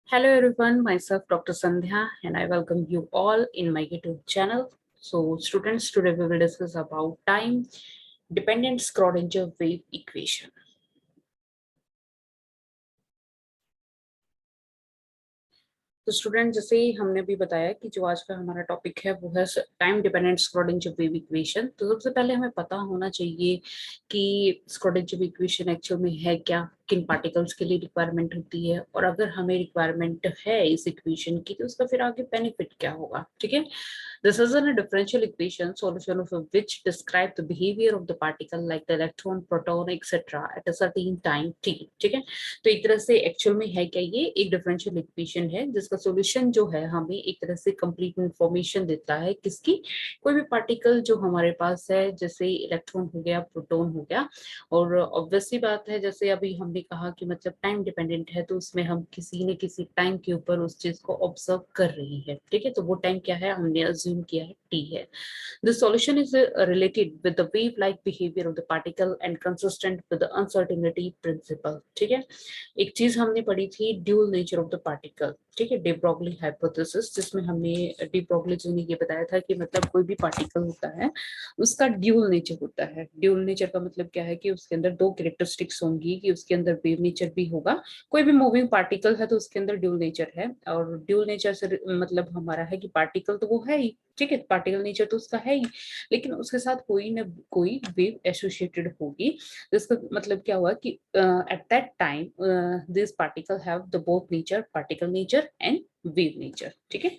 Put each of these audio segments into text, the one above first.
Hello everyone, myself Dr. Sandhya and I welcome you all in my YouTube channel. So students, today we will discuss about time dependent Schrodinger wave equation. तो student जैसे ही हमने भी बताया कि जो आज का हमारा टॉपिक है वो है time dependent Schrodinger wave equation. तो सबसे पहले हमें पता होना चाहिए कि स्क्रोडिंगर वेव इक्वेशन एक्चुअल में है क्या, किन पार्टिकल्स के लिए रिक्वायरमेंट होती है, और अगर हमें रिक्वायरमेंट है इस इक्वेशन की तो उसका फिर आगे बेनिफिट क्या होगा। ठीक है, this is a differential equation solution of which describe the behavior of the particle like the electron, proton, etc. at a certain time t। ठीक है, तो एक तरह से एक्चुअल में है क्या, ये एक डिफरेंशियल इक्वेशन है जिसका सॉल्यूशन जो है हमें एक तरह से कंप्लीट इंफॉर्मेशन देता है किसकी, कोई भी पार्टिकल जो हमारे पास है, जैसे इलेक्ट्रॉन हो गया, प्रोटॉन हो गया। और ऑब्वियसली बात है, जैसे अभी हमने कहा कि मतलब टाइम डिपेंडेंट है तो उसमें हम किसी न किसी टाइम के ऊपर उस चीज को ऑब्जर्व कर रही है। ठीक है, तो वो टाइम क्या है, हमने अज्यूम किया है टी है। The solution is related with the wave-like behavior of the particle and consistent with the uncertainty principle। ठीक है, एक चीज हमने पढ़ी थी dual nature of the particle. ठीक है, डे ब्रॉगली हाइपोथेसिस, जिसमें हमने डी ब्रॉगली जी ने ये बताया था कि मतलब कोई भी पार्टिकल होता है उसका ड्यूल नेचर होता है। ड्यूल नेचर का मतलब क्या है कि उसके अंदर दो कैरेक्टरिस्टिक्स होंगी, कि उसके अंदर वेव नेचर भी होगा। कोई भी मूविंग पार्टिकल है तो उसके अंदर ड्यूल नेचर है, और ड्यूल नेचर से मतलब हमारा है कि पार्टिकल तो वो है ही, ठीक है, पार्टिकल नेचर तो उसका है ही, लेकिन उसके साथ कोई ना कोई वेव एसोसिएटेड होगी। जिसका मतलब क्या हुआ कि at that time this particle have the both nature, particle nature and wave nature. ठीक है,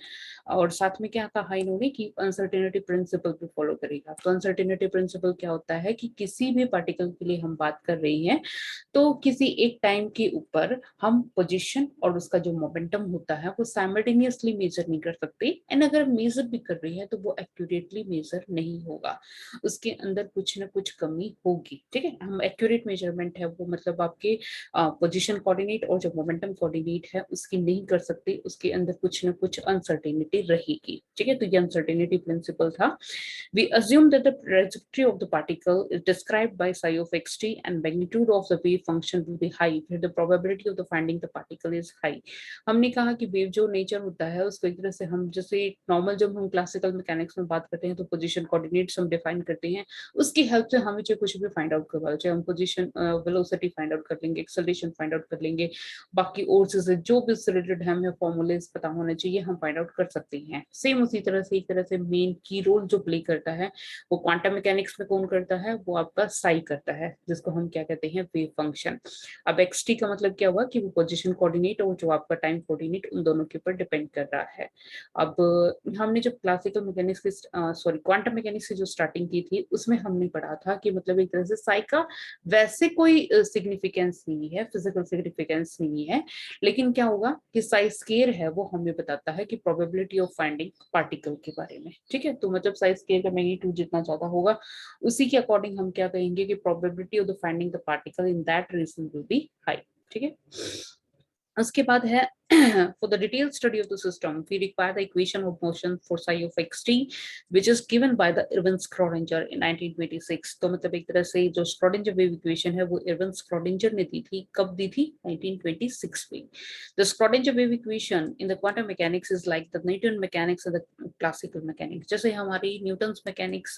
और साथ में क्या कहा इन्होंने कि अनसर्टेनिटी प्रिंसिपल भी फॉलो करेगा। तो अनसर्टेनिटी प्रिंसिपल क्या होता है कि किसी भी पार्टिकल के लिए हम बात कर रही हैं तो किसी एक टाइम के ऊपर हम पोजीशन और उसका जो मोमेंटम होता है वो साइमल्टेनियसली मेजर नहीं कर सकते, एंड अगर मेजर भी कर रही है तो वो एक्यूरेटली मेजर नहीं होगा, उसके अंदर कुछ ना कुछ कमी होगी। ठीक है, हम एक्यूरेट मेजरमेंट है वो मतलब आपके पोजीशन कोऑर्डिनेट और जो मोमेंटम कोऑर्डिनेट है उसकी नहीं कर सकते, उसके अंदर कुछ ना कुछ अनसर्टेनिटी रहेगी। ठीक है, तो ये अनसर्टेनिटी प्रिंसिपल था। We assume that the trajectory of the particle is described by psi of xt and magnitude of the wave function will be high, where the probability of the finding the particle is high। हमने कहा कि wave जो nature होता है उसको एक तरह से हम जैसे नॉर्मल जब हम क्लासिकल मैकेनिक्स में बात करते हैं तो पोजीशन कोऑर्डिनेट्स हम डिफाइन करते हैं, उसकी हेल्प से हमें चाहे कुछ भी फाइंड आउट करवा, चाहे हम पोजीशन वेलोसिटी फाइंड आउट कर लेंगे, एक्सेलरेशन फाइंड आउट कर लेंगे, बाकी और चीजें जो भी इससे रिलेटेड हमें फॉर्मूलेस पता होने चाहिए हम फाइंड आउट कर सकते हैं। सेम उसी तरह से एक तरह से मेन की रोल जो प्ले करता है वो क्वांटम मैकेनिक्स में कौन करता है, वो आपका साई करता है, जिसको हम क्या कहते हैं, वेव फंक्शन। अब एक्स टी का मतलब क्या हुआ कि वो पोजीशन कोऑर्डिनेट और जो आपका टाइम कोऑर्डिनेट उन दोनों के ऊपर डिपेंड कर रहा है। अब हमने जब क्लासिकल मैकेनिक्स की सॉरी क्वांटम मैकेनिक्स से जो स्टार्टिंग की थी उसमें हमने पढ़ा था कि मतलब एक तरह से साई का वैसे कोई सिग्निफिकेंस नहीं है, फिजिकल सिग्निफिकेंस नहीं है, लेकिन क्या होगा कि साइज स्केयर है वो हमें बताता है कि प्रोबेबिलिटी ऑफ फाइंडिंग पार्टिकल के बारे में। ठीक है, तो मतलब साइज स्केयर का मैग्नीट्यूड जितना ज्यादा होगा उसी के अकॉर्डिंग हम क्या कहेंगे कि probability of the finding the particle in that region will be high. ठीक है, उसके बाद है for the detailed study of the system we require the equation of motion for psi of xt which is given by the Erwin Schrödinger in 1926। तो मतलब एक तरह से जो स्क्रोडिंजर वेव इक्वेशन है वो एर्विन स्क्रोडिंजर ने दी थी, कब दी थी, 1926 में। The Schrödinger wave equation in the quantum mechanics is like the Newton mechanics and the classical mechanics। जैसे हमारी न्यूटन्स मैकेनिक्स,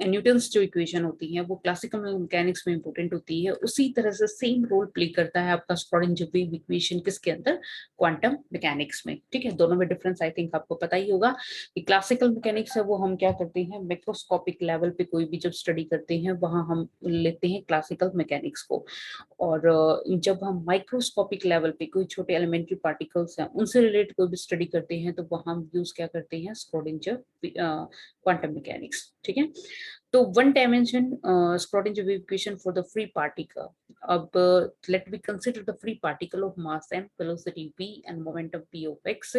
न्यूटन्स जो इक्वेशन होती है वो क्लासिकल मैकेनिक्स में इंपॉर्टेंट होती है, उसी तरह से सेम रोल प्ले करता है आपका स्क्रोडिंजर वेव इक्वेशन किसके अंदर, क्वांटम मैकेनिक्स में। ठीक है, दोनों में डिफरेंस आई थिंक आपको पता ही होगा कि क्लासिकल मैकेनिक्स है वो हम क्या करते हैं, मैक्रोस्कोपिक लेवल पे कोई भी जब स्टडी करते हैं वहां हम लेते हैं क्लासिकल मैकेनिक्स को, और जब हम माइक्रोस्कोपिक लेवल पे कोई छोटे एलिमेंट्री पार्टिकल्स हैं उनसे रिलेटेड कोई भी स्टडी करते हैं तो वहां हम यूज क्या करते हैं, स्क्रोडिंजर क्वांटम मैकेनिक्स। ठीक है, तो one dimension Schrodinger wave equation for the free particle। अब let me consider the free particle of mass m, velocity v and momentum p of x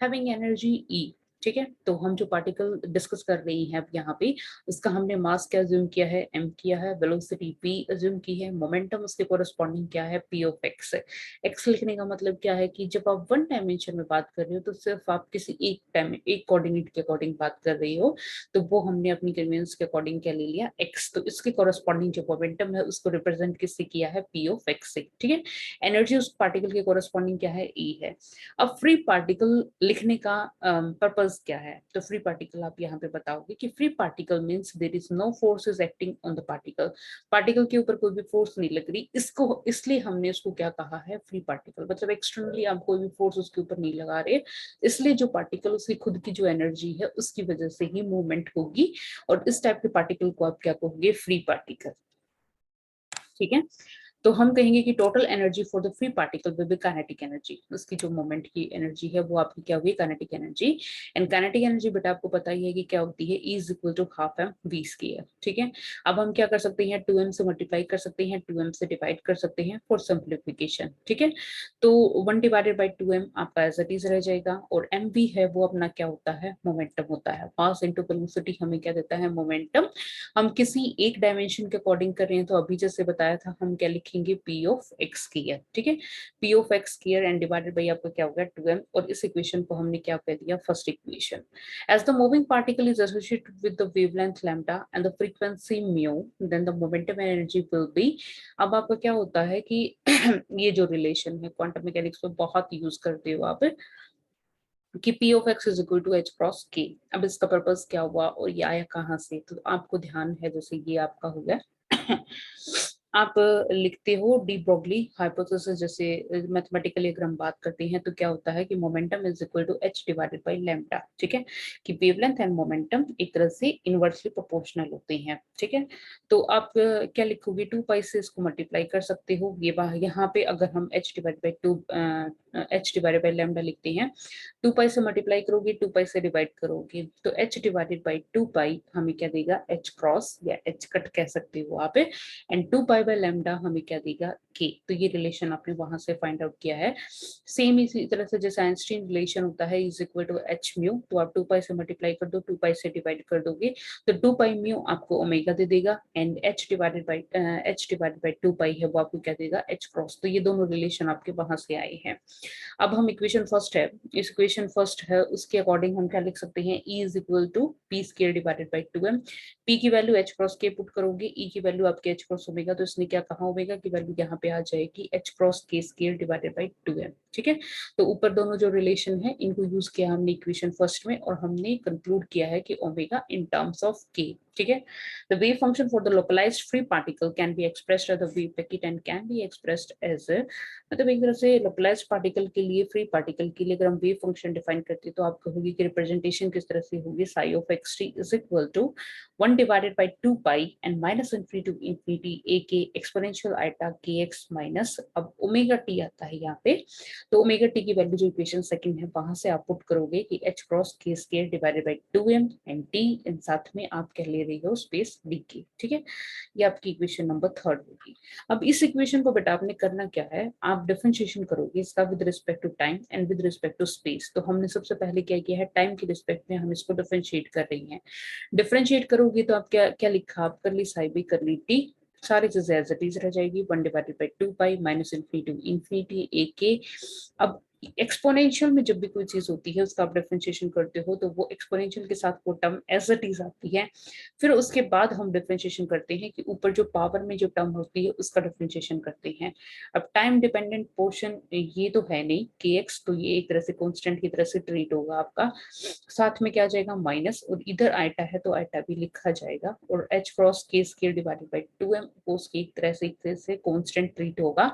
having energy e। ठीक है। तो हम जो particle discuss कर रही हैं अब यहाँ पे, उसका हमने मास क्या अज्यूम किया है, m किया है, वेलोसिटी v अज्यूम की है, मोमेंटम उसके कोरस्पॉन्डिंग क्या है, p ऑफ x है। x लिखने का मतलब क्या है कि जब आप वन डायमेंशन में बात कर रहे हो तो सिर्फ आप किसी एक कोऑर्डिनेट के अकॉर्डिंग बात कर रही हो, तो वो हमने अपनी कन्वीनियंस के अकॉर्डिंग क्या ले लिया, x। तो इसके कोरस्पॉन्डिंग जो मोमेंटम है उसको रिप्रेजेंट किससे किया है, p ऑफ x से। ठीक है। एनर्जी उस पार्टिकल के कोरस्पॉन्डिंग क्या है, E है। अब फ्री पार्टिकल लिखने का पर्पस क्या है, तो फ्री पार्टिकल आप यहाँ पे बताओगे कि free particle means there is no force is acting on the particle. Particle के ऊपर कोई भी फोर्स नहीं लग रही, इसको इसलिए हमने उसको क्या कहा है, फ्री पार्टिकल। मतलब एक्सटर्नली आप कोई भी फोर्स उसके ऊपर नहीं लगा रहे, इसलिए जो पार्टिकल उसकी खुद की जो एनर्जी है उसकी वजह से ही मूवमेंट होगी, और इस टाइप के पार्टिकल को आप क्या कहोगे, फ्री पार्टिकल। ठीक है। तो हम कहेंगे कि total energy for the free particle will be kinetic energy. उसकी जो मोमेंट की एनर्जी है वो आपकी क्या हुई, kinetic energy. And kinetic energy बेटा आपको पता ही है कि क्या होती है, E is equal to half m v square. ठीक है। अब हम क्या कर सकते हैं, 2m से मल्टीप्लाई कर सकते हैं, 2m से डिवाइड कर सकते हैं फॉर सिंप्लीफिकेशन। ठीक है। तो 1 डिवाइडेड बाई 2m आपका एज इट इज रह जाएगा, और एम वी है वो अपना क्या होता है, मोमेंटम होता है। मास इंटू वेलोसिटी हमें क्या देता है, मोमेंटम। हम किसी एक डायमेंशन के अकॉर्डिंग कर रहे हैं, तो अभी जैसे बताया था हम क्या लिखेंगे, पी ऑफ एक्स स्क्वायर। ठीक है। P of x square and divided by आपका क्या होगा, 2m। और इस इक्वेशन को हमने क्या कर दिया, first equation. As the moving particle is associated with the wavelength lambda and the frequency mu, then the momentum energy will be. अब आपका क्या होता है कि ये जो रिलेशन है क्वांटम मैकेनिक्स में बहुत यूज करते हो आप, कि P of x is equal to h cross k. अब इसका पर्पस क्या हुआ और ये आया कहाँ से, तो आपको ध्यान है, जैसे ये आपका हो गया आप लिखते हो डी ब्रोगली हाइपोथेसिस, जैसे मैथमेटिकली अगर हम बात करते हैं तो क्या होता है कि momentum is equal to h divided by lambda. ठीक है। कि वेवलेंथ एंड मोमेंटम एक तरह से इनवर्सली प्रोपोर्शनल होते हैं। ठीक है। तो आप क्या लिखोगे, 2 पाई से इसको मल्टीप्लाई कर सकते हो, ये यहाँ पे अगर हम H divided by two h divided by lambda लिखते हैं, 2 पाई से मल्टीप्लाई करोगे, 2 पाई से डिवाइड करोगे, तो h डिवाइडेड बाई 2 पाई हमें क्या देगा, h क्रॉस या h कट कह सकते हो आप, एंड 2 पाई बाय लैम्डा हमें क्या देगा, k। तो ये रिलेशन आपने वहां से फाइंड आउट किया है। सेम इसी तरह से जैसे आइंस्टीन रिलेशन होता है, is equal to h mu, तो आप 2 पाई से मल्टीप्लाई कर दो, 2 पाई से डिवाइड कर दोगे, तो 2 पाई म्यू आपको ओमेगा दे देगा, एंड h डिवाइडेड बाई 2 पाई है वो आपको क्या देगा, h क्रॉस। तो ये दोनों रिलेशन आपके वहां से आए हैं। अब हम इक्वेशन फर्स्ट है, इस इक्वेशन फर्स्ट है उसके अकॉर्डिंग हम क्या लिख सकते हैं, E is equal to p square divided by 2m। P की value h cross k put करोगे, E की वैल्यू आपके h क्रॉस ओमेगा, तो इसने क्या कहा, ओमेगा की वैल्यू यहाँ पे आ जाएगी h cross k square divided by 2m। ठीक है। तो ऊपर दोनों जो रिलेशन है इनको यूज किया हमने इक्वेशन फर्स्ट में, और हमने कंक्लूड किया है कि omega in terms of k। ठीक है। The wave function for the localized free particle can be expressed as the wave packet and can be expressed as a, मतलब एक तरह से लोकलाइज्ड पार्टिकल के लिए, फ्री पार्टिकल के लिए अगर हम वेव फंक्शन डिफाइन करते हैं तो आप कहोगे कि रिप्रेजेंटेशन किस तरह से होगी, psi of x T is equal to 1 divided by 2 pi and minus infinity to infinity A K exponential iota K X minus, अब ओमेगा टी आता है यहाँ पे, तो ओमेगा टी की वैल्यू जो इक्वेशन सेकंड है वहां से आप पुट करोगे कि h cross k square divided by 2m and t, इन साथ में आप कह ले रही हो स्पेस डी के। ठीक है। ये आपकी इक्वेशन नंबर थर्ड होगी। अब इस इक्वेशन को बेटा आपने करना क्या है, आप डिफरेंशिएशन करोगे इसका with respect to time and with respect to space. तो हमने सबसे पहले क्या किया है, टाइम के रिस्पेक्ट में हम इसको डिफरेंशिएट कर रही हैं। डिफरेंशिएट करोगे तो आप क्या क्या लिखा, आप कर ली साई बी, कर ली टी, सारी चीजें एज इट इज रह जाएगी, 1 divided by 2 pi minus infinity to infinity A K. अब एक्सपोनेंशियल में जब भी कोई चीज होती है उसका आप डिफरेंशिएशन करते हो तो वो एक्सपोनेंशियल के साथ वो टर्म एज इट इज आती है। फिर उसके बाद हम डिफरेंशिएशन करते हैं कि ऊपर जो पावर में जो टर्म होती है उसका डिफरेंशिएशन करते हैं। अब टाइम डिपेंडेंट पोर्शन ये तो है नहीं के एक्स, तो ये एक तरह से कांस्टेंट की तरह से ट्रीट होगा आपका, साथ में क्या आ जाएगा माइनस, और इधर आइटा है तो आइटा भी लिखा जाएगा, और h क्रॉस के स्क्वायर डिवाइडेड बाय 2m उसकी एक तरह से कांस्टेंट ट्रीट होगा।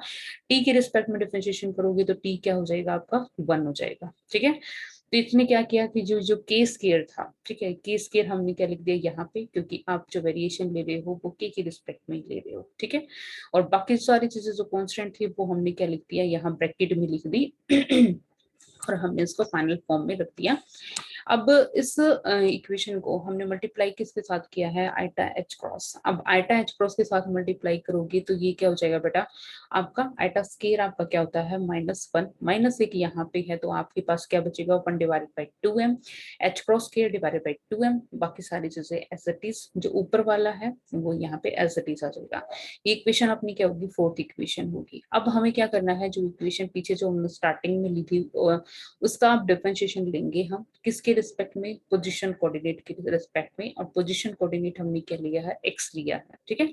t के रिस्पेक्ट में डिफरेंशिएशन करोगे तो t क्या हो जाएगा आपका 1 हो जाएगा। ठीक है। तो इसने क्या किया कि जो जो के स्क्वायर था, ठीक है, के स्क्वायर हमने क्या लिख दिया यहाँ पे, क्योंकि आप जो वेरिएशन ले रहे हो वो के की रिस्पेक्ट में ही ले रहे हो। ठीक है। और बाकी सारी चीजें जो कांस्टेंट थी वो हमने क्या लिख दिया, यहाँ ब्रैकेट में लिख दी और हमने इसको फाइनल फॉर्म में रख दिया। अब इस इक्वेशन को हमने मल्टीप्लाई किसके साथ किया है, आइटा एच क्रॉस। अब आइटा एच क्रॉस के साथ मल्टीप्लाई करोगे तो ये क्या हो जाएगा बेटा, आपका आइटा स्केयर आपका क्या होता है -1, -1 यहाँ पे है तो आपके पास क्या बचेगा 1 divided by 2m, H cross square divided by 2m, बाकी सारी चीजें एज इट इज, जो ऊपर वाला है वो यहाँ पे एज इट इज आ जाएगा। ये इक्वेशन अपनी क्या होगी, फोर्थ इक्वेशन होगी। अब हमें क्या करना है, जो इक्वेशन पीछे जो हमने स्टार्टिंग में ली थी उसका आप डिफरेंशिएशन लेंगे हम किसके रिस्पेक्ट में, पोजीशन कोऑर्डिनेट के रिस्पेक्ट में, और पोजीशन कोऑर्डिनेट हमने क्या लिया है, एक्स लिया है, ठीक है।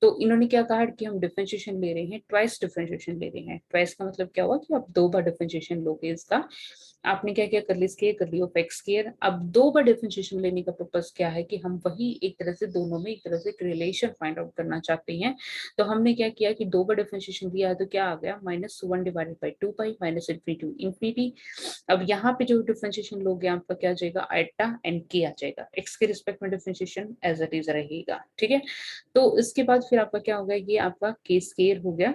तो इन्होंने क्या कहा कि हम डिफरेंशिएशन ले रहे हैं, ट्वाइस डिफरेंशिएशन ले रहे हैं। ट्वाइस का मतलब क्या हुआ कि आप 2 बार डिफरेंशिएशन लोगे इसका। आपने क्या क्या कर ली, स्केयर कर ली ऑफ एक्स स्केयर। अब 2 बार डिफरेंशिएशन लेने का पर्पस क्या है कि हम वही एक तरह से दोनों में एक तरह से रिलेशन फाइंड आउट करना चाहते हैं। तो हमने क्या किया कि 2 बार डिफरेंशिएशन दिया है तो क्या आ गया, -1 divided by 2 pi minus infinity infinity. अब यहाँ पे जो डिफरेंशिएशन लोगे आपका क्या आ जाएगा, आइटा एंड के आ जाएगा, एक्स के रिस्पेक्ट में डिफरेंशिएशन एज इट इज रहेगा, ठीक है। तो इसके बाद फिर आपका क्या होगा, ये आपका के स्केयर हो गया,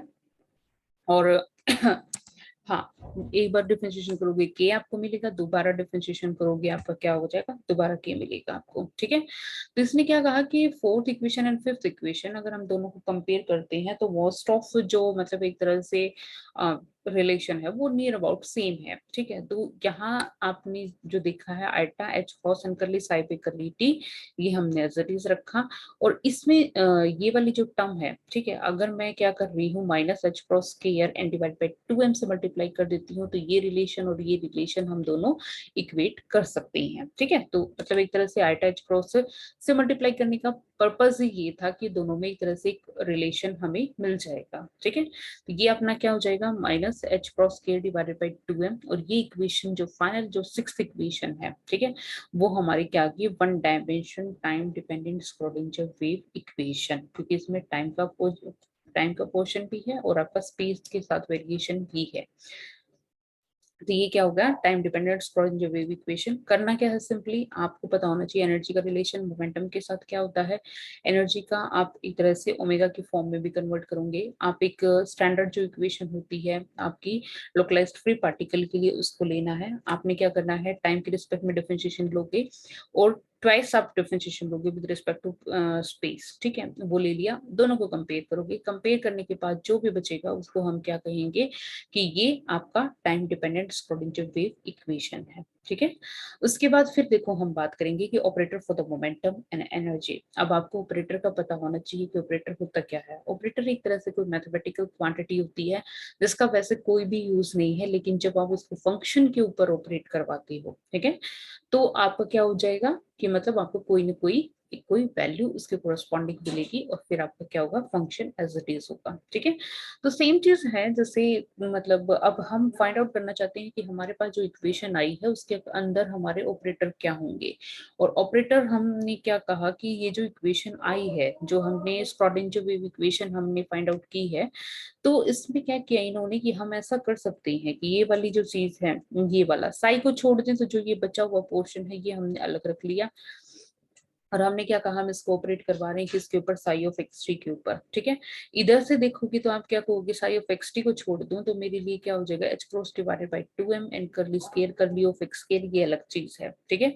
और हाँ, एक बार डिफरेंशिएशन करोगे के आपको मिलेगा, दोबारा डिफरेंशिएशन करोगे आपका क्या हो जाएगा, दोबारा के मिलेगा आपको, ठीक है। तो इसने क्या कहा कि fourth equation and fifth equation अगर हम दोनों को कंपेयर करते हैं तो मोस्ट ऑफ जो मतलब एक तरह से रिलेशन है वो नियर अबाउट सेम है, ठीक है। तो यहाँ आपने जो देखा है आइटा एच क्रॉस एंड करली साई पे करली टी, ये हमने एज इट इज रखा। और इसमें ये वाली जो टर्म है, ठीक है, अगर मैं क्या कर रही हूँ -h cross square and divide by 2m से मल्टीप्लाई कर देती हूँ तो ये रिलेशन और ये रिलेशन हम दोनों इक्वेट कर सकते हैं, ठीक है। तो मतलब एक तरह से आइटा एच क्रॉस से मल्टीप्लाई करने का पर्पस ही ये था कि दोनों में एक तरह से एक रिलेशन हमें मिल जाएगा, ठीक है। तो ये अपना क्या हो जाएगा, -h cross square divided by 2m, और ये इक्वेशन जो फाइनल जो सिक्स्थ इक्वेशन है, ठीक है, वो हमारी क्या आ गई, one dimension time dependent Schrodinger wave equation, क्योंकि इसमें टाइम का पोर्शन भी है और आपका स्पेस के साथ वेरिएशन भी है। तो ये क्या होगा, time dependent Schrodinger wave equation. करना क्या है, सिंपली आपको पता होना चाहिए एनर्जी का रिलेशन मोमेंटम के साथ क्या होता है। एनर्जी का आप एक तरह से ओमेगा की फॉर्म में भी कन्वर्ट करोगे। आप एक स्टैंडर्ड जो इक्वेशन होती है आपकी लोकलाइज्ड फ्री पार्टिकल के लिए, उसको लेना है। आपने क्या करना है, टाइम के रिस्पेक्ट में डिफरेंशिएशन लोगे और ट्वाइस आप डिफरेंशिएशन लोगे विद रिस्पेक्ट टू स्पेस, ठीक है, वो ले लिया। दोनों को कंपेयर करोगे, कंपेयर करने के बाद जो भी बचेगा उसको हम क्या कहेंगे कि ये आपका time dependent Schrodinger wave equation है, ठीक है। उसके बाद फिर देखो हम बात करेंगे कि operator for the momentum and energy. अब आपको ऑपरेटर का पता होना चाहिए कि ऑपरेटर होता क्या है। ऑपरेटर एक तरह से कोई मैथमेटिकल क्वांटिटी होती है जिसका वैसे कोई भी यूज नहीं है, लेकिन जब आप उसको फंक्शन के ऊपर ऑपरेट करवाते हो, ठीक है, तो आपका क्या हो जाएगा कि मतलब आपको कोई ना कोई वैल्यू उसके कोरस्पॉन्डिंग मिलेगी और फिर आपका क्या होगा, फंक्शन एज इट इज होगा, ठीक है। तो सेम चीज है जैसे मतलब अब हम फाइंड आउट करना चाहते हैं कि हमारे पास जो इक्वेशन आई है उसके अंदर हमारे ऑपरेटर क्या होंगे। और ऑपरेटर हमने क्या कहा कि ये जो इक्वेशन आई है, जो हमने स्क्रोडिंगर वेव इक्वेशन हमने फाइंड आउट की है, तो इसमें क्या किया इन्होंने कि हम ऐसा कर सकते हैं कि ये वाली जो चीज है, ये वाला साई को छोड़ दें तो जो ये बचा हुआ पोर्शन है ये हमने अलग रख लिया। और हमने क्या कहा, हम इसको ऑपरेट करवा रहे हैं किसके ऊपर, साई ऑफ एक्स टी के ऊपर, ठीक है। इधर से देखोगे तो आप क्या कहोगे, साई ऑफ एक्स टी को छोड़ दूं तो मेरे लिए क्या हो जाएगा, H cross divided by 2m and curly square curly of x square, ये अलग चीज है, ठीक है।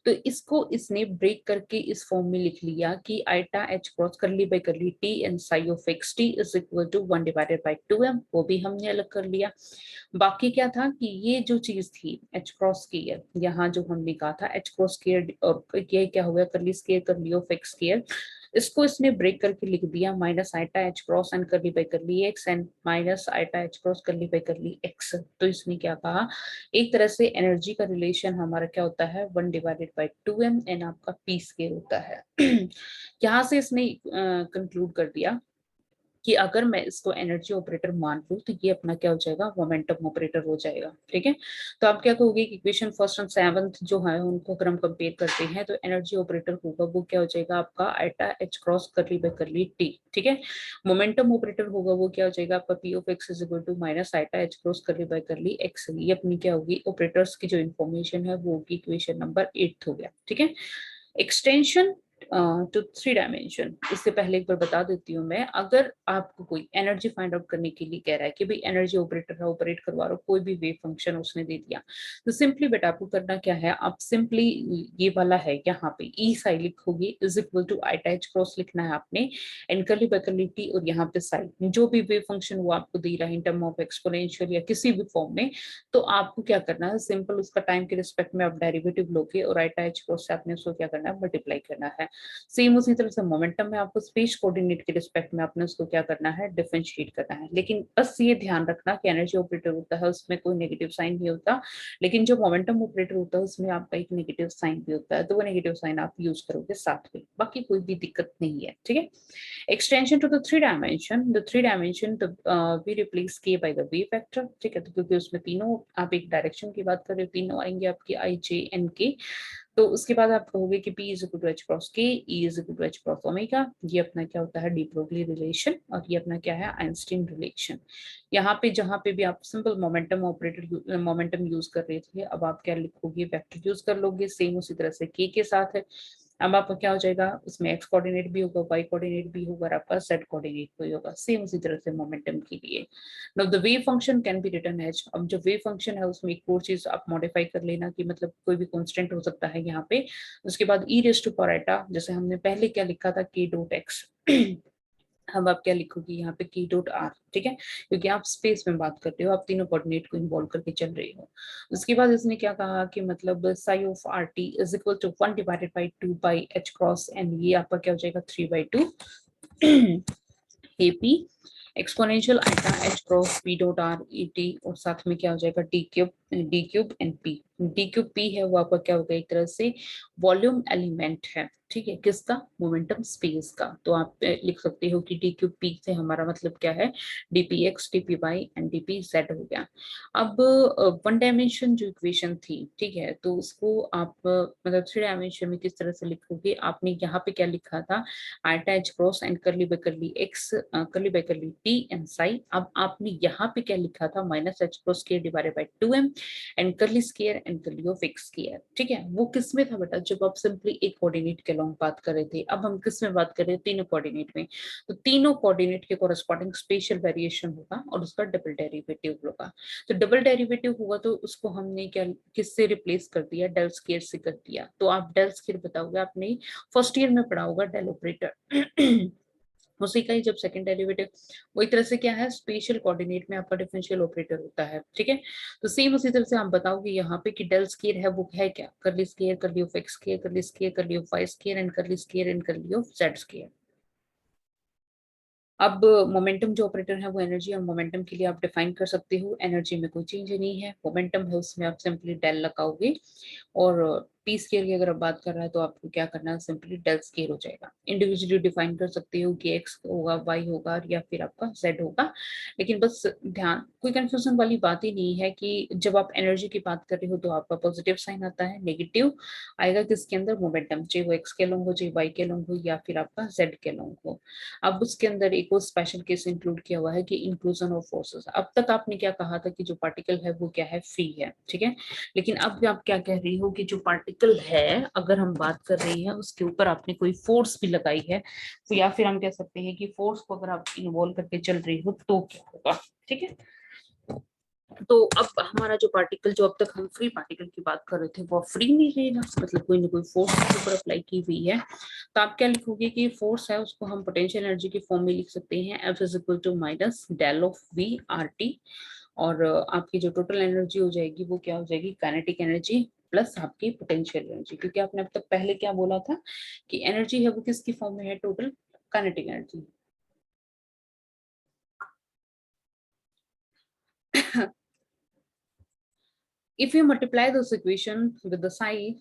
तो इसको इसने ब्रेक करके इस फॉर्म में लिख लिया कि iota h cross curly by curly t and psi of x T is equal to 1 divided by 2m, वो भी हमने अलग कर लिया। बाकी क्या था कि ये जो चीज थी एच क्रॉस स्क्वायर, यहाँ जो हमने कहा था एच क्रॉस स्क्वायर, और ये क्या हो गया, करली square curly of x square, इसको इसने ब्रेक करके लिख दिया minus iota h cross and curly by curly x and minus iota h cross curly by curly x. तो इसने क्या कहा, एक तरह से एनर्जी का रिलेशन हमारा क्या होता है, 1 डिवाइडेड बाई 2m एंड आपका पी स्क्वायर होता है। यहाँ से इसने कंक्लूड कर दिया कि अगर मैं इसको एनर्जी ऑपरेटर मान लूं तो ये अपना क्या हो जाएगा, मोमेंटम ऑपरेटर हो जाएगा, ठीक है। तो आप क्या कहोगे कि इक्वेशन फर्स्ट एंड सेवंथ जो है उनको अगर हम कंपेयर करते हैं तो एनर्जी ऑपरेटर होगा वो क्या हो जाएगा आपका iota h cross curly by curly t, ठीक है। मोमेंटम ऑपरेटर होगा वो क्या हो जाएगा आपका p of x is equal to minus iota h cross curly by curly x. ये अपनी क्या होगी, ऑपरेटर्स की जो इन्फॉर्मेशन है वो होगी इक्वेशन नंबर 8 हो गया, ठीक है। Extension to three dimension. इससे पहले एक बार बता देती हूँ मैं, अगर आपको कोई एनर्जी फाइंड आउट करने के लिए कह रहा है कि भाई एनर्जी ऑपरेटर है, ऑपरेट करवा रहा हो, कोई भी वेव फंक्शन उसने दे दिया, तो सिंपली बेटा आपको करना क्या है, आप सिंपली ये वाला है यहाँ पे ई साई लिखोगे is equal to I H cross लिखना है आपने, एंड कर्ली बाय टी, और यहाँ पे साई जो भी वेव फंक्शन वो आपको दे रहा है इन टर्म ऑफ एक्सपोनेंशियल या किसी भी फॉर्म में, तो आपको क्या करना है, सिंपल उसका टाइम के रिस्पेक्ट में आप डेरिवेटिव लोगे और आई टैच क्रॉस से आपने उसको क्या करना है, मल्टीप्लाई करना है। सेम उसी तरह से मोमेंटम में आपको स्पेस कोऑर्डिनेट के रिस्पेक्ट में आपने उसको क्या करना है, डिफरेंशिएट करना है। लेकिन बस ये ध्यान रखना कि एनर्जी ऑपरेटर होता है उसमें कोई नेगेटिव साइन नहीं होता, लेकिन जो मोमेंटम ऑपरेटर होता है उसमें आपका एक नेगेटिव साइन भी होता है, तो वो नेगेटिव साइन आप यूज करोगे साथ में, बाकी कोई भी दिक्कत नहीं है, ठीक है। Extension to the three dimension we replace k by the way factor, ठीक है, तो क्योंकि उसमें तीनों, आप एक डायरेक्शन की बात कर रहे हो, तीनों आएंगे आपके आई जे एन के, तो उसके बाद आप कहोगे कि P is equal to h cross k, E is equal to h cross omega, ये अपना क्या होता है, डी ब्रोगली रिलेशन, और ये अपना क्या है, आइंस्टीन रिलेशन। यहाँ पे जहाँ पे भी आप simple momentum operator momentum use कर रहे थे, अब आप क्या लिखोगे, वेक्टर यूज कर लोगे, सेम उसी तरह से के साथ है। अब आपका क्या हो जाएगा, उसमें एक्स कोऑर्डिनेट भी होगा, वाई कोऑर्डिनेट भी होगा, और आपका जेड कोऑर्डिनेट भी होगा, सेम उसी तरह से मोमेंटम के लिए। Now the wave function can be written as, अब जो वेव फंक्शन है उसमें एक और चीज आप मॉडिफाई कर लेना कि मतलब कोई भी कांस्टेंट हो सकता है यहाँ पे, उसके बाद ई रेस टू पावर एटा, जैसे हमने पहले क्या लिखा था, के डॉट एक्स अब आप क्या लिखोगे यहाँ पे, की डॉट आर, ठीक है, क्योंकि आप स्पेस में बात कर रहे हो, आप तीनों कोऑर्डिनेट को इन्वॉल्व करके चल रहे हो। उसके बाद इसने क्या कहा कि मतलब psi of r t is equal to 1 divided by 2 by h cross, and ये आपका क्या हो जाएगा, 3/2 AP exponential iota h cross p dot r e t, और साथ में क्या हो जाएगा, d cube and p. D cube p है वो आपका क्या होगा, एक तरह से वॉल्यूम एलिमेंट है, ठीक है, किसका, मोमेंटम स्पेस का, तो आप लिख सकते हो कि डी क्यूब पी से हमारा मतलब क्या है, d p x, d p y and d p z हो गया। अब वन डायमेंशन जो इक्वेशन थी, ठीक है, तो उसको आप मतलब थ्री डायमेंशन में किस तरह से लिखोगे, आपने यहाँ पे क्या लिखा था, iota h cross and curly by curly x, curly by curly t and psi. अब आपने यहाँ पे क्या लिखा था, minus h cross square divided by 2m and curly square and curly of x square, ठीक है। वो किस में था बेटा, जब आप सिंपली एक कोऑर्डिनेट के लॉन्ग बात कर रहे थे, अब हम किस में बात कर रहे हैं, तीनों कोऑर्डिनेट में, तो तीनों कोऑर्डिनेट के कोरस्पॉन्डिंग स्पेशल वेरिएशन होगा और उसका डबल डेरिवेटिव होगा। तो डबल डेरिवेटिव हुआ तो उसको हमने क्या, किससे रिप्लेस कर दिया, डेल स्क्वायर से कर दिया। तो आप डेल स्क्वायर बताओगे, आपने फर्स्ट ईयर में पढ़ा होगा डेल ऑपरेटर उसी का ही जब सेकंड डेरिवेटिव, वही तरह से क्या है, स्पेशल कोऑर्डिनेट में आपका डिफरेंशियल ऑपरेटर होता है, ठीक है। तो सेम उसी तरह से आप बताओगे यहाँ पे कि डेल स्क्वायर है वो है क्या, curly square, curly of x square, curly square, curly of y square and curly square and curly of z square. अब मोमेंटम जो ऑपरेटर है वो एनर्जी और मोमेंटम के लिए आप डिफाइन कर सकते हो, एनर्जी में कोई चेंज नहीं है, मोमेंटम है उसमें आप सिंपली डेल लगाओगे, और पी स्केयर की अगर आप बात कर रहा है तो आपको क्या करना है, सिंपली डेल स्केयर हो जाएगा। इंडिविजुअली डिफाइन कर सकते हो कि एक्स होगा, वाई होगा, या फिर आपका जेड होगा, लेकिन बस ध्यान, कोई कंफ्यूजन वाली बात ही नहीं है कि जब आप एनर्जी की बात कर रहे हो तो आपका पॉजिटिव साइन आता है, नेगेटिव आएगा किसके अंदर, मोमेंटम, चाहे वो एक्स के लॉन्ग हो, चाहे वाई के लॉन्ग हो, या फिर आपका जेड के लॉन्ग हो। अब उसके अंदर एक और स्पेशल केस इंक्लूड किया हुआ है कि इंक्लूजन ऑफ फोर्सेस। अब तक आपने क्या कहा था कि जो पार्टिकल है वो क्या है, फ्री है, ठीक है, लेकिन अब आप क्या कह रही हो कि जो पार्टिकल है, अगर हम बात कर रही हैं उसके ऊपर आपने कोई फोर्स भी लगाई है, तो या फिर हम कह सकते हैं कि फोर्स को अगर आप इन्वॉल्व करके चल रही हो तो क्या होगा, ठीक है। तो अब हमारा जो पार्टिकल, जो अब तक हम फ्री पार्टिकल की बात कर रहे थे, वो फ्री नहीं रहेगा, मतलब कोई ना कोई फोर्स उसके ऊपर अप्लाई की हुई है। तो आप क्या लिखोगे कि फोर्स है उसको हम पोटेंशियल एनर्जी की फॉर्म में लिख सकते हैं, f is equal to minus del of v r t, और आपकी जो टोटल एनर्जी हो जाएगी वो क्या हो जाएगी, काइनेटिक एनर्जी प्लस आपकी पोटेंशियल एनर्जी, क्योंकि आपने अब तक पहले क्या बोला था कि एनर्जी है वो किसकी फॉर्म में है, total kinetic energy. If you multiply this equation with the psi,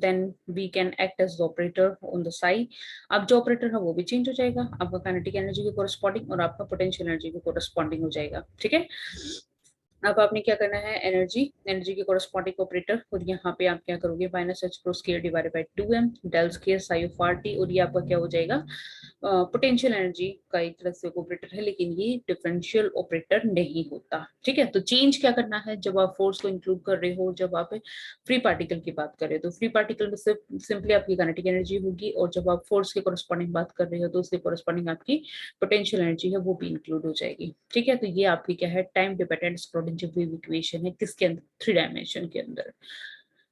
then we can act as the operator on the psi. अब जो ऑपरेटर है वो भी चेंज हो जाएगा, आपका काइनेटिक एनर्जी के कोरस्पॉन्डिंग और आपका पोटेंशियल एनर्जी के कोरस्पॉन्डिंग हो जाएगा, ठीक है। अब आपने क्या करना है, एनर्जी, एनर्जी के कोरस्पॉन्डिंग ऑपरेटर, और यहाँ पे आप क्या करोगे, minus h pro square divided by 2m del square psi of r t, और ये आपका क्या हो जाएगा, पोटेंशियल एनर्जी का एक तरह से ऑपरेटर है, लेकिन ये डिफरेंशियल ऑपरेटर नहीं होता। ठीक है, तो चेंज क्या करना है जब आप फोर्स को इंक्लूड कर रहे हो, जब आप फ्री पार्टिकल की बात कर रहे हो तो फ्री पार्टिकल में सिर्फ सिंपली आपकी काइनेटिक एनर्जी होगी, और जब आप फोर्स के कोरस्पॉन्डिंग बात कर रहे हो तो उसके कोरस्पॉन्डिंग आपकी पोटेंशियल एनर्जी है वो भी इंक्लूड हो जाएगी। ठीक है, तो ये आपकी क्या है, time dependent Schrodinger wave equation है, किसके अंदर, थ्री डायमेंशन के अंदर।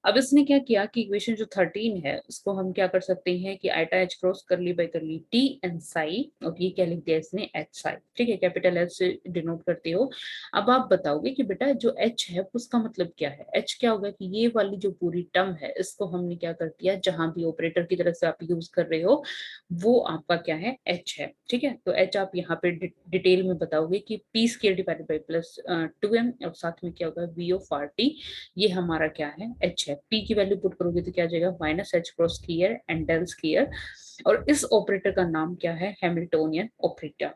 अब इसने क्या किया कि इक्वेशन जो 13 है उसको हम क्या कर सकते हैं कि iota h cross curly by curly t and psi, और ये क्या लिख दिया इसने, एच साई। ठीक है, कैपिटल एच से डिनोट करते हो। अब आप बताओगे कि बेटा जो एच है उसका मतलब क्या है। एच क्या होगा कि ये वाली जो पूरी टर्म है इसको हमने क्या कर दिया, जहां भी ऑपरेटर की तरफ से आप यूज कर रहे हो वो आपका क्या है, एच है। ठीक है, तो एच आप यहाँ पे डिटेल में बताओगे कि P square divided by plus 2m, और साथ में क्या होगा वी ऑफ आर टी, ये हमारा क्या है, एच है। पी की वैल्यू पुट करोगे तो क्या आ जाएगा, minus h cross square and del square, और इस ऑपरेटर का नाम क्या है, हैमिल्टोनियन ऑपरेटर।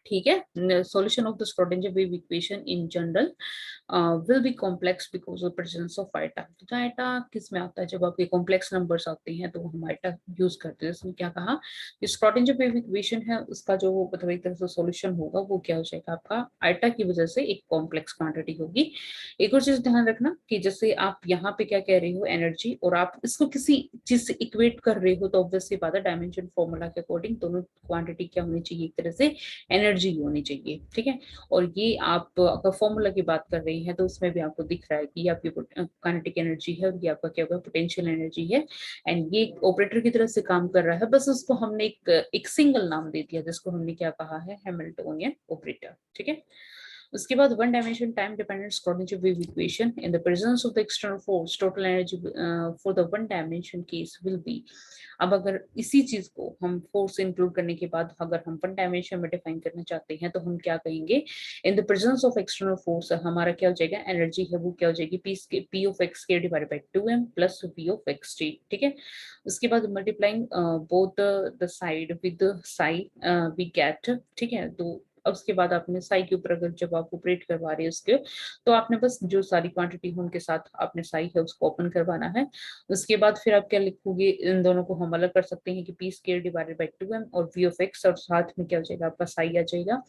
ठीक है, solution of the Schrodinger wave equation in general will be complex because of presence of iota. तो आइटा किस में आता है, जब आपके कॉम्प्लेक्स नंबर्स आते हैं तो हम आइटा यूज करते हैं। इसमें क्या कहा कि स्क्रोडिंगर वेव इक्वेशन है उसका जो मतलब एक तरह से सॉल्यूशन होगा वो क्या हो जाएगा आपका, आइटा की वजह से एक कॉम्प्लेक्स क्वांटिटी होगी। एक और चीज ध्यान रखना कि जैसे आप यहाँ पे क्या कह रहे हो एनर्जी, और आप इसको किसी चीज से इक्वेट कर रहे हो तो ऑब्वियसली बात है डायमेंशन फॉर्मूला के अकॉर्डिंग दोनों क्वांटिटी क्या होनी चाहिए, एक तरह से एनर्जी होनी चाहिए। ठीक है, और ये आप अगर फॉर्मूला की बात कर रही हैं तो उसमें भी आपको दिख रहा है कि ये आपकी काइनेटिक एनर्जी है और ये आपका क्या होगा, पोटेंशियल एनर्जी है। एंड ये ऑपरेटर की तरफ से काम कर रहा है, बस उसको हमने एक सिंगल नाम दे दिया जिसको हमने क्या कहा है, हैमिल्टोनियन ऑपरेटर। ठीक है, उसके बाद one dimension time dependent Schrodinger wave equation in the presence of the external force total energy for the one dimension case will be. अब अगर इसी चीज को हम फोर्स इंक्लूड करने के बाद अगर हम वन डायमेंशन में डिफाइन करना चाहते हैं तो हम क्या कहेंगे, in the presence of external force हमारा क्या हो जाएगा, एनर्जी है वो क्या हो जाएगी, पी ऑफ एक्स के divided by 2m plus v of x t. ठीक है, उसके बाद multiplying both the side with psi we get. ठीक है, तो अब उसके बाद आपने साई के ऊपर अगर जब आप ऑपरेट करवा रहे हो उसके, तो आपने बस जो सारी क्वांटिटी है उनके साथ आपने साई है उसको ओपन करवाना है। उसके बाद फिर आप क्या लिखोगे, इन दोनों को हम अलग कर सकते हैं कि P square divided by 2m और वी ऑफ एक्स, और साथ में क्या हो जाएगा आपका साई आ जाएगा।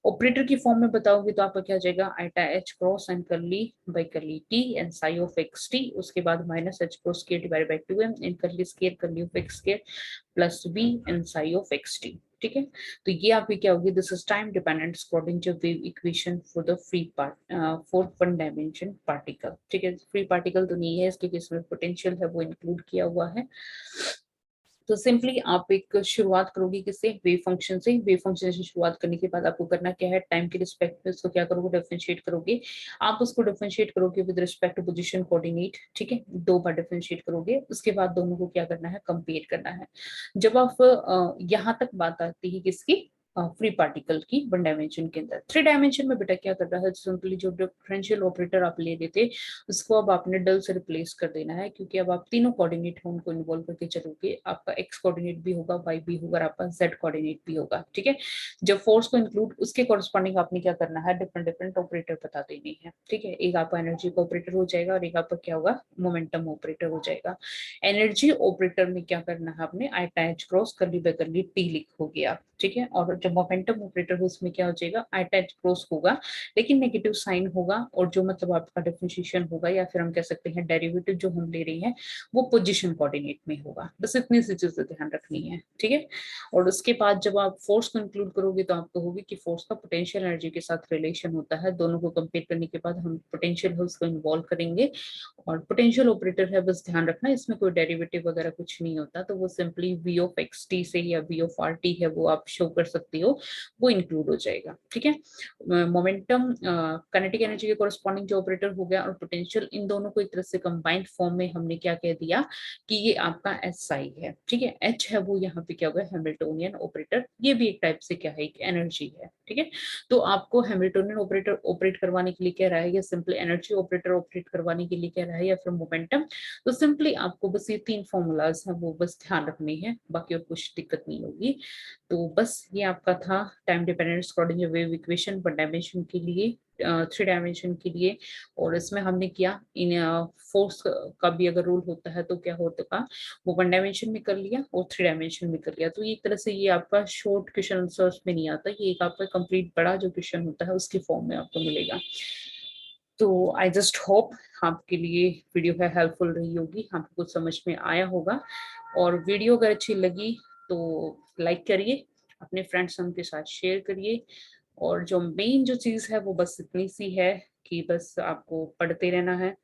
ऑपरेटर की फॉर्म में बताओगे तो आपका क्या हो जाएगा, iota h cross and curly by curly t and psi of x t, उसके बाद minus h cross square divided by 2m in curly square curly of x square plus b and psi of x t. ठीक है, तो ये आपकी क्या होगी, this is time dependent Schrodinger wave equation for the free part for one dimension particle. ठीक है, free particle तो नहीं है इसके केस में पोटेंशियल है वो इंक्लूड किया हुआ है। तो सिंपली आप एक शुरुआत करोगे किससे, वेव फंक्शन से। वेव फंक्शन से शुरुआत करने के बाद आपको करना क्या है, टाइम के रिस्पेक्ट में उसको क्या करोगे, डिफरेंशिएट करोगे। आप उसको डिफरेंशिएट करोगे with respect to position coordinate. ठीक है, दो बार डिफरेंशिएट करोगे, उसके बाद दोनों को क्या करना है, कंपेयर करना है। जब आप यहाँ तक बात आती है किसकी, फ्री पार्टिकल की वन डायमेंशन के अंदर। थ्री डायमेंशन में बेटा क्या कर रहा है, सिंपली जो डिफरेंशियल ऑपरेटर आप ले रहे थे उसको अब आपने डल से रिप्लेस कर देना है, क्योंकि अब आप तीनों कोऑर्डिनेट है उनको इन्वॉल्व करके चलोगे। आपका एक्स कोऑर्डिनेट भी होगा, वाई भी होगा, और आपका जेड कोऑर्डिनेट भी होगा। ठीक है, जब फोर्स को इंक्लूड उसके कॉरस्पॉन्डिंग आपने क्या करना है, डिफरेंट डिफरेंट ऑपरेटर बता देने हैं। ठीक है, एक आपका एनर्जी का ऑपरेटर हो जाएगा और एक आपका क्या होगा, मोमेंटम ऑपरेटर हो जाएगा। एनर्जी ऑपरेटर में क्या करना है आपने, iota h cross curly by curly t लिखोगे आप। ठीक है, और जब मोमेंटम ऑपरेटर हो उसमें क्या हो जाएगा, आइटा एच क्रॉस होगा लेकिन नेगेटिव साइन होगा, और जो मतलब आपका डिफरेंशिएशन होगा या फिर हम कह सकते हैं डेरिवेटिव जो हम ले रहे हैं वो पोजीशन कोऑर्डिनेट में होगा। बस इतनी सी चीजें ध्यान रखनी है। ठीक है, और उसके बाद जब आप फोर्स को इंक्लूड करोगे तो आप कहोगे कि फोर्स का पोटेंशियल एनर्जी के साथ रिलेशन होता है। दोनों को कंपेयर करने के बाद हम पोटेंशियल है उसको इन्वॉल्व करेंगे, और पोटेंशियल ऑपरेटर है बस ध्यान रखना इसमें कोई डेरिवेटिव वगैरह कुछ नहीं होता, तो वो simply v of x t से या वी ऑफ आर टी है वो आप शो कर सकते हो, वो इंक्लूड हो जाएगा। ठीक है, मोमेंटम काइनेटिक एनर्जी के कोरस्पॉन्डिंग जो ऑपरेटर हो गया, और पोटेंशियल, इन दोनों को एक तरह से कंबाइंड फॉर्म में हमने क्या कह दिया कि ये आपका एस आई है। ठीक है, एच है वो यहाँ पे क्या होगा, हैमिल्टोनियन ऑपरेटर, ये भी एक टाइप से क्या है, एक एनर्जी है। ठीक है, तो आपको हैमिल्टोनियन ऑपरेटर ऑपरेट करवाने के लिए कह रहा है, या सिंपली एनर्जी ऑपरेटर ऑपरेट करवाने के लिए कह रहा है, या फिर मोमेंटम, तो सिंपली आपको बस ये तीन फॉर्मूलाज हैं वो बस ध्यान रखने हैं, बाकी और कुछ दिक्कत नहीं होगी। तो बस ये आपका था time dependent Schrodinger wave equation one dimension के लिए। थ्री डायमेंशन के लिए, और इसमें हमने किया इन फोर्स का भी अगर रूल होता है तो क्या होता, वो वन डायमेंशन में कर लिया और थ्री डायमेंशन में कर लिया। तो एक तरह से ये आपका शॉर्ट क्वेश्चन आंसर्स में नहीं आता, ये एक आपका कंप्लीट बड़ा जो क्वेश्चन होता है उसके फॉर्म में आपको मिलेगा। तो आई जस्ट होप आपके लिए वीडियो है हेल्पफुल रही होगी, आपको कुछ समझ में आया होगा। और वीडियो अगर अच्छी लगी तो लाइक करिए, अपने फ्रेंड्स के साथ शेयर करिए। और जो मेन जो चीज़ है वो बस इतनी सी है कि बस आपको पढ़ते रहना है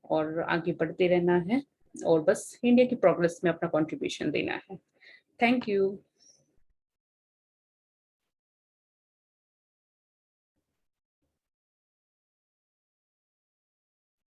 और आगे बढ़ते रहना है, और बस इंडिया की प्रोग्रेस में अपना कंट्रीब्यूशन देना है। Thank you.